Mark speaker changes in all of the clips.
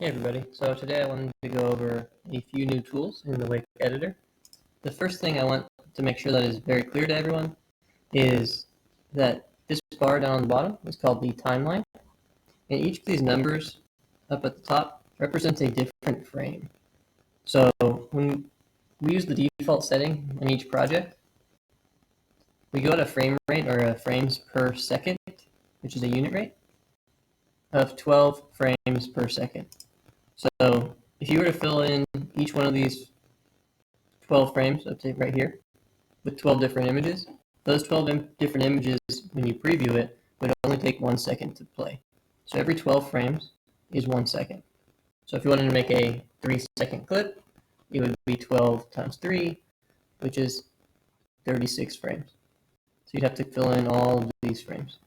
Speaker 1: Hey everybody, so today I wanted to go over a few new tools in the Wick editor. The first thing I want to make sure that is very clear to everyone is that this bar down on the bottom is called the timeline, and each of these numbers up at the top represents a different frame. So when we use the default setting on each project, we go at a frame rate or a frames per second, which is a unit rate, of 12 frames per second. So if you were to fill in each one of these 12 frames, let's say right here, with 12 different images, those 12 different images, when you preview it, would only take 1 second to play. So every 12 frames is 1 second. So if you wanted to make a 3-second clip, it would be 12 times 3, which is 36 frames. So you'd have to fill in all of these frames.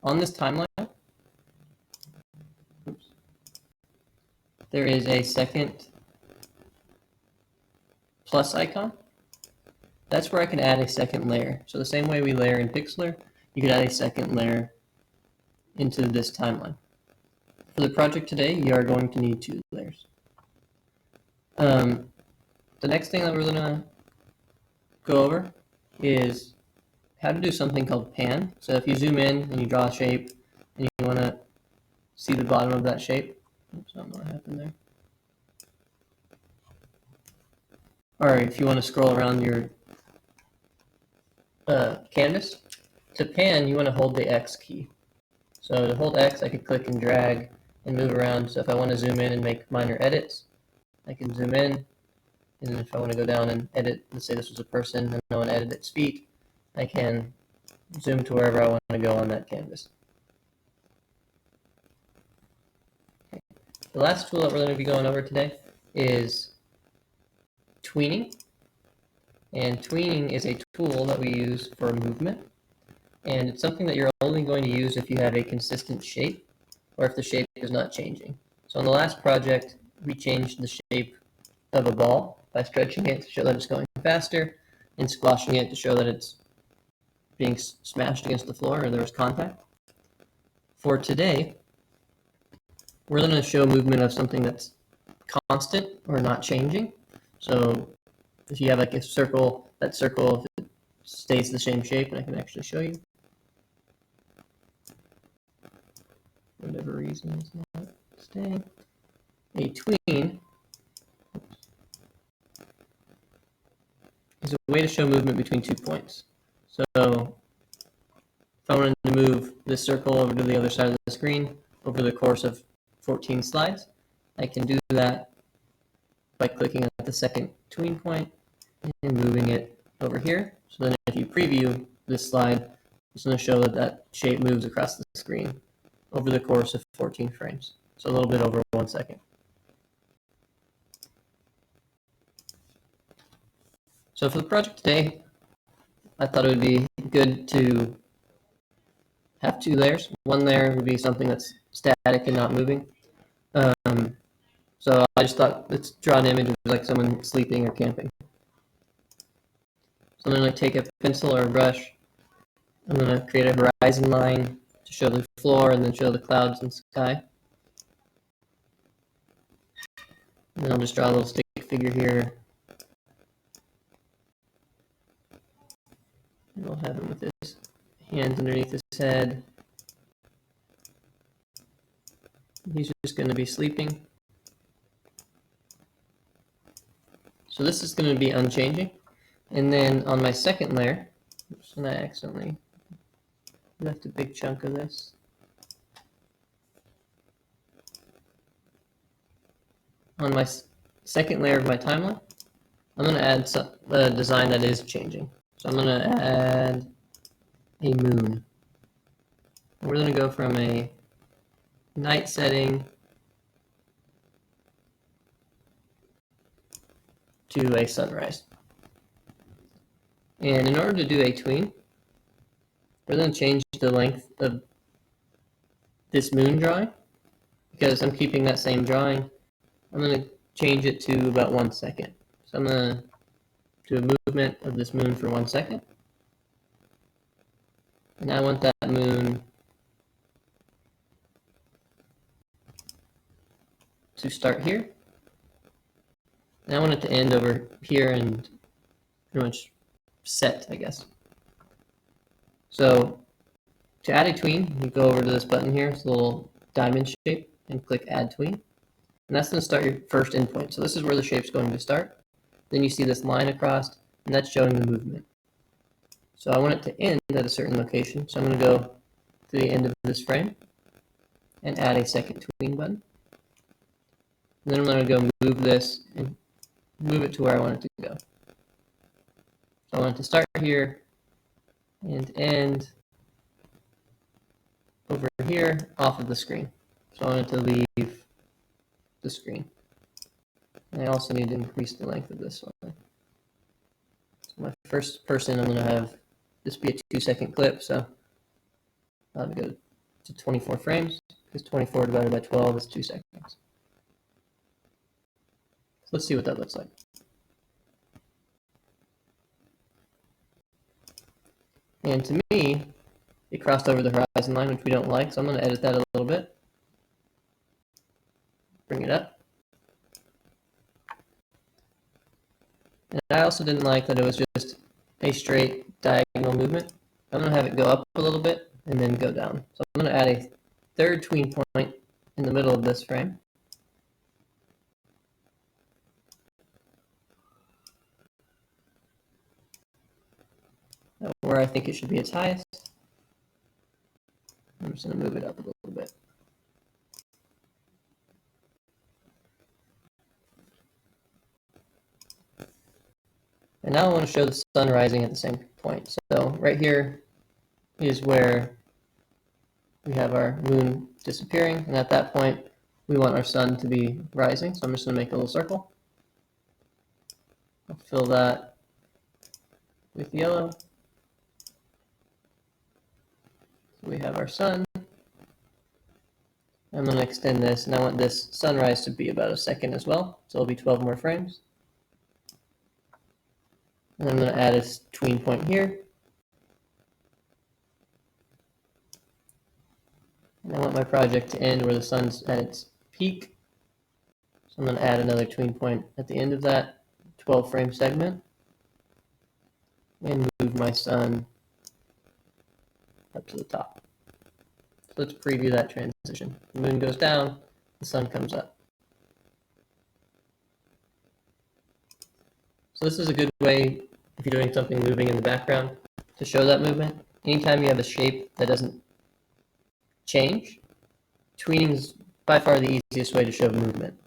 Speaker 1: On this timeline, there is a second plus icon. That's where I can add a second layer. So the same way we layer in Pixlr, you could add a second layer into this timeline. For the project today, you are going to need 2 layers. The next thing that we're going to go over is how to do something called pan. So if you zoom in and you draw a shape and you want to see the bottom of that shape, oops, I don't know what happened there. Or if you want to scroll around your canvas, to pan, you want to hold the X key. So to hold X, I could click and drag and move around. So if I want to zoom in and make minor edits, I can zoom in. And if I want to go down and edit, let's say this was a person and I want to edit its feet, I can zoom to wherever I want to go on that canvas. Okay. The last tool that we're going to be going over today is tweening. And tweening is a tool that we use for movement. And it's something that you're only going to use if you have a consistent shape or if the shape is not changing. So on the last project, we changed the shape of a ball by stretching it to show that it's going faster and squashing it to show that it's being smashed against the floor or there was contact. For today, we're going to show movement of something that's constant or not changing. So if you have like a circle, that circle, if it stays the same shape, and I can actually show you. For whatever reason, it's not staying. A tween is a way to show movement between 2 points. So if I wanted to move this circle over to the other side of the screen over the course of 14 slides, I can do that by clicking at the second tween point and moving it over here. So then if you preview this slide, it's going to show that that shape moves across the screen over the course of 14 frames. So a little bit over 1 second. So for the project today, I thought it would be good to have 2 layers. One layer would be something that's static and not moving. So I just thought, let's draw an image of like someone sleeping or camping. So I'm going to take a pencil or a brush. I'm going to create a horizon line to show the floor and then show the clouds and sky. And then I'll just draw a little stick figure here. And we'll have him with his hands underneath his head. He's just going to be sleeping. So this is going to be unchanging. And then on my second layer, oops, and I accidentally left a big chunk of this. On my second layer of my timeline, I'm going to add a design that is changing. So I'm going to add a moon. We're going to go from a night setting to a sunrise. And in order to do a tween, we're going to change the length of this moon drawing. Because I'm keeping that same drawing, I'm going to change it to about 1 second. So I'm going to do a movement of this moon for 1 second. And I want that moon to start here. And I want it to end over here and pretty much set, I guess. So to add a tween, you go over to this button here, it's a little diamond shape, and click Add Tween. And that's going to start your first endpoint. So this is where the shape's going to start. Then you see this line across, and that's showing the movement. So I want it to end at a certain location. So I'm going to go to the end of this frame and add a second tween button. And then I'm going to go move this and move it to where I want it to go. So I want it to start here and end over here off of the screen. So I want it to leave the screen. And I also need to increase the length of this one. So my first person, I'm going to have this be a 2-second clip, so I'll go to 24 frames, because 24 divided by 12 is 2 seconds. So let's see what that looks like. And to me, it crossed over the horizon line, which we don't like, so I'm going to edit that a little bit. Bring it up. And I also didn't like that it was just a straight diagonal movement. I'm going to have it go up a little bit and then go down. So I'm going to add a third tween point in the middle of this frame. Where I think it should be its highest. I'm just going to move it up a little bit. And now I want to show the sun rising at the same point. So right here is where we have our moon disappearing, and at that point we want our sun to be rising. So I'm just going to make a little circle. I'll fill that with yellow. So we have our sun. I'm going to extend this, and I want this sunrise to be about a second as well. So it'll be 12 more frames. And I'm going to add a tween point here. And I want my project to end where the sun's at its peak. So I'm going to add another tween point at the end of that 12 frame segment. And move my sun up to the top. So let's preview that transition. The moon goes down, the sun comes up. So this is a good way, if you're doing something moving in the background, to show that movement. Anytime you have a shape that doesn't change, tweening is by far the easiest way to show movement.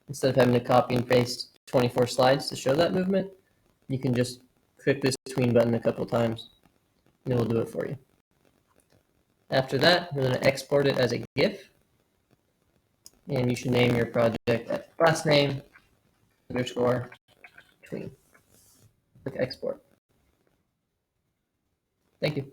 Speaker 1: Instead of having to copy and paste 24 slides to show that movement, you can just click this tween button a couple times and it will do it for you. After that, we're going to export it as a GIF, and you should name your project at class name _ tween. Click export. Thank you.